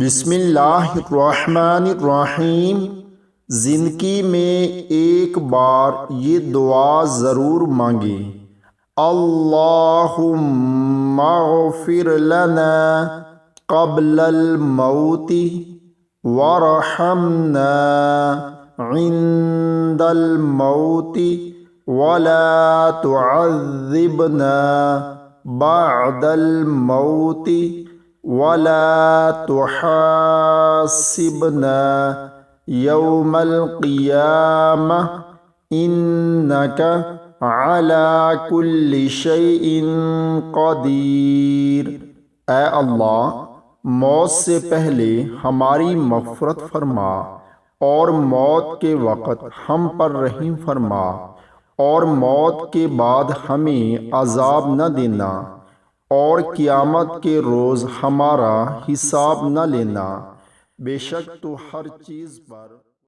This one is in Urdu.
بسم اللہ الرحمن الرحیم۔ زندگی میں ایک بار یہ دعا ضرور مانگیں، اللہم اغفر لنا قبل الموت ورحمنا عند الموت ولا تعذبنا بعد الموت ولا تحاسبنا يوم القيامة إنك على كل شيء قدیر۔ اے اللہ، موت سے پہلے ہماری مغفرت فرما، اور موت کے وقت ہم پر رحم فرما، اور موت کے بعد ہمیں عذاب نہ دینا، اور قیامت کے روز ہمارا حساب نہ لینا، بے شک تو ہر چیز پر